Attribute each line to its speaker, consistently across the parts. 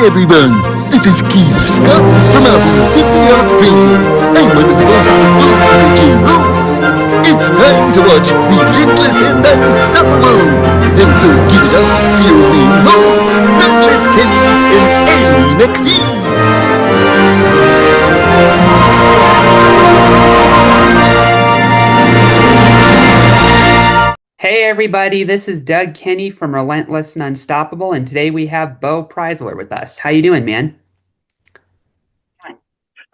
Speaker 1: everyone, this is Keith Scott from Apple City, Australia. I'm one of the voices of Beau Preiser. It's time to watch Relentless and Unstoppable. And so give it up for your main hosts, Douglas Kelly and Andy McPhee.
Speaker 2: Hey everybody, this is Doug Kenny from Relentless and Unstoppable, and today we have Beau Preiser with us. How you doing, man?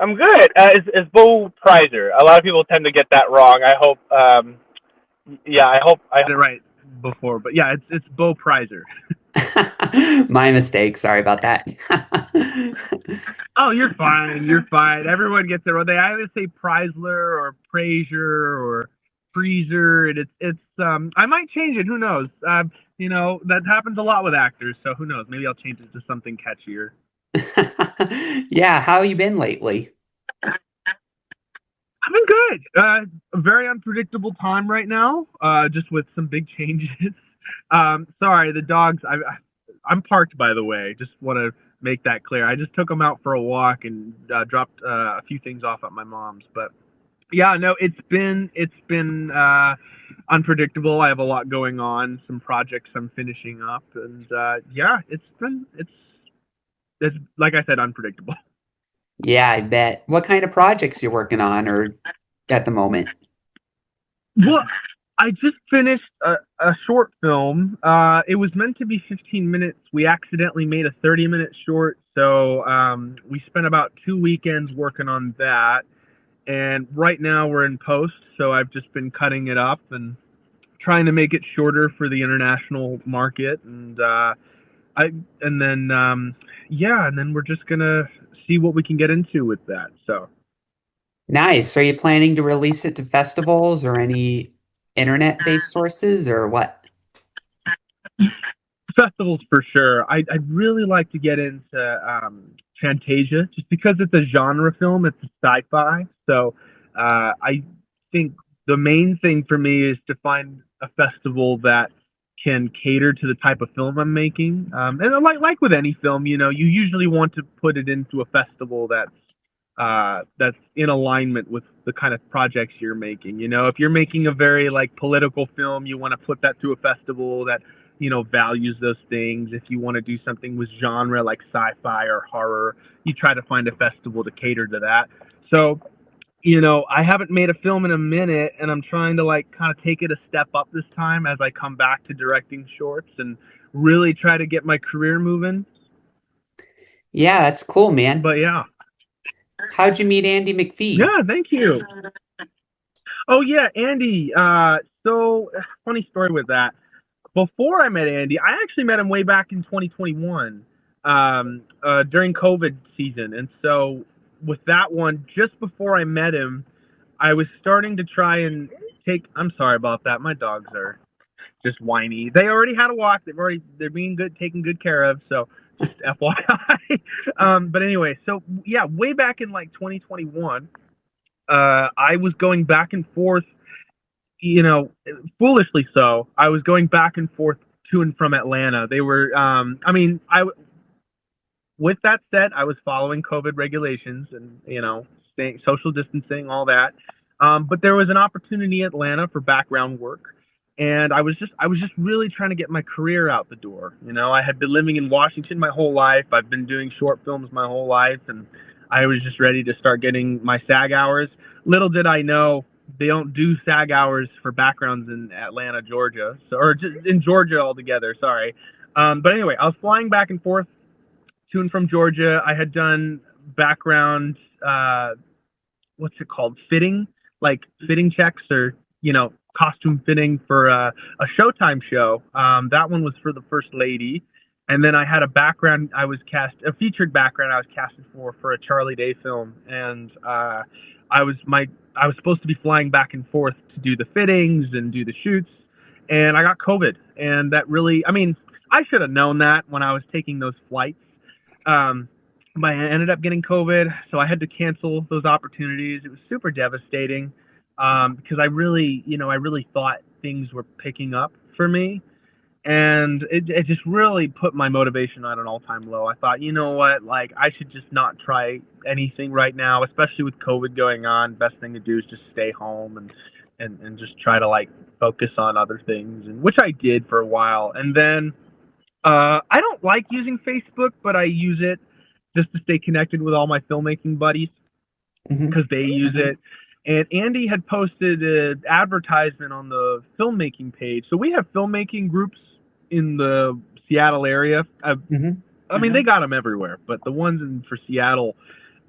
Speaker 3: I'm good. It's Beau Preiser. A lot of people tend to get that wrong. I hope, I hope I had it right before. But yeah, it's Beau Preiser.
Speaker 2: My mistake. Sorry about that.
Speaker 3: Oh, you're fine. You're fine. Everyone gets it wrong. They either say Preisler or Preiser or Freezer, and it's I might change it. Who knows? That happens a lot with actors. So who knows? Maybe I'll change it to something catchier.
Speaker 2: Yeah, how you been lately?
Speaker 3: I've been good. A very unpredictable time right now. Just with some big changes. Sorry, the dogs. I'm parked, by the way. Just want to make that clear. I just took them out for a walk and dropped a few things off at my mom's. But yeah, no, it's been unpredictable. I have a lot going on. Some projects I'm finishing up, and it's like I said, unpredictable.
Speaker 2: Yeah, I bet. What kind of projects you're working on or at the moment?
Speaker 3: Well, I just finished a short film. It was meant to be 15 minutes. We accidentally made a 30-minute short, so we spent about 2 weekends working on that. And right now we're in post, so I've just been cutting it up and trying to make it shorter for the international market. And then we're just gonna see what we can get into with that. So.
Speaker 2: Nice. Are you planning to release it to festivals or any internet-based sources or what?
Speaker 3: Festivals for sure. I'd really like to get into Fantasia, just because it's a genre film. It's a sci-fi, so I think the main thing for me is to find a festival that can cater to the type of film I'm making. And like with any film, you usually want to put it into a festival that's in alignment with the kind of projects you're making. If you're making a very political film, you want to put that to a festival that values those things. If you want to do something with genre like sci-fi or horror, you try to find a festival to cater to that. So, I haven't made a film in a minute, and I'm trying to kind of take it a step up this time as I come back to directing shorts and really try to get my career moving.
Speaker 2: Yeah, that's cool, man.
Speaker 3: But yeah.
Speaker 2: How'd you meet Andy McPhee?
Speaker 3: Yeah, thank you. Oh yeah, Andy. So funny story with that. Before I met Andy, I actually met him way back in 2021, during COVID season. And so with that one, just before I met him, I was starting to try and I'm sorry about that. My dogs are just whiny. They already had a walk. They're being good, taken good care of. So just FYI. But anyway, so yeah, way back in 2021, I was going back and forth, foolishly so. I was going back and forth to and from Atlanta. They were, with that said, I was following COVID regulations and, staying, social distancing, all that. But there was an opportunity in Atlanta for background work. And I was just really trying to get my career out the door. I had been living in Washington my whole life. I've been doing short films my whole life, and I was just ready to start getting my SAG hours. Little did I know they don't do SAG hours for backgrounds in Atlanta, Georgia, or just in Georgia altogether. Sorry. But anyway, I was flying back and forth to and from Georgia. I had done background, what's it called? Fitting checks or, costume fitting for a Showtime show. That one was for the First Lady. And then I had a featured background I was casted for a Charlie Day film. And I was supposed to be flying back and forth to do the fittings and do the shoots. And I got COVID. And that really, I should have known that when I was taking those flights. But I ended up getting COVID, so I had to cancel those opportunities. It was super devastating, because I really thought things were picking up for me. And it just really put my motivation at an all-time low. I thought, you know what, like, I should just not try anything right now, especially with COVID going on. Best thing to do is just stay home and just try to, like, focus on other things, and which I did for a while. And then I don't like using Facebook, but I use it just to stay connected with all my filmmaking buddies because they use it. And Andy had posted an advertisement on the filmmaking page. So we have filmmaking groups in the Seattle area. I mean, they got them everywhere, but the ones for Seattle,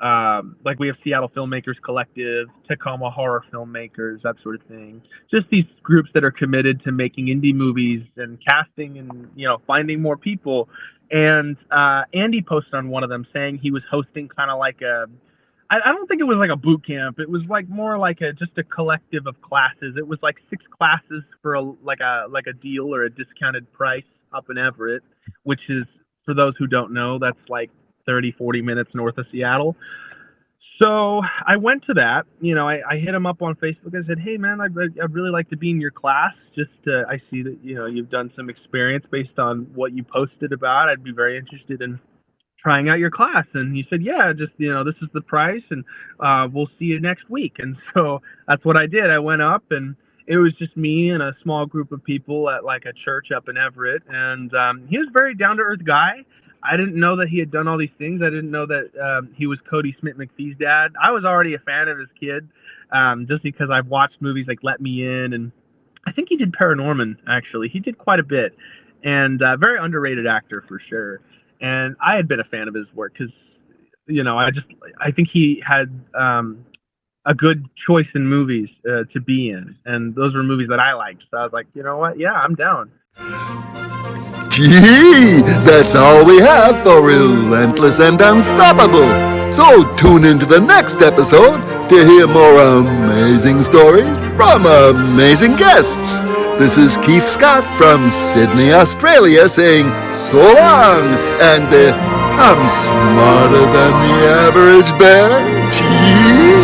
Speaker 3: like we have Seattle Filmmakers Collective, Tacoma Horror Filmmakers, that sort of thing. Just these groups that are committed to making indie movies and casting and, you know, finding more people. And Andy posted on one of them saying he was hosting kind of like I don't think it was like a boot camp. It was like more like just a collective of classes. It was like 6 classes for a deal or a discounted price up in Everett, which is, for those who don't know, that's like 30, 40 minutes north of Seattle. So I went to that. You know, I hit him up on Facebook. I said, hey, man, I'd really like to be in your class. I see that, you know, you've done some experience based on what you posted about. I'd be very interested in trying out your class. And he said, yeah, just, you know, this is the price, and we'll see you next week. And so that's what I did. I went up, and it was just me and a small group of people at like a church up in Everett. And he was a very down-to-earth guy. I didn't know that he had done all these things. I didn't know that he was Kodi Smit-McPhee's dad. I was already a fan of his kid, just because I've watched movies like Let Me In, and I think he did Paranorman, actually. He did quite a bit, and very underrated actor for sure. And I had been a fan of his work because, you know, I think he had a good choice in movies to be in. And those were movies that I liked. So I was like, you know what? Yeah, I'm down.
Speaker 1: Gee, that's all we have for Relentless and Unstoppable. So tune into the next episode to hear more amazing stories from amazing guests. This is Keith Scott from Sydney, Australia, saying so long, and I'm smarter than the average bear. Cheers!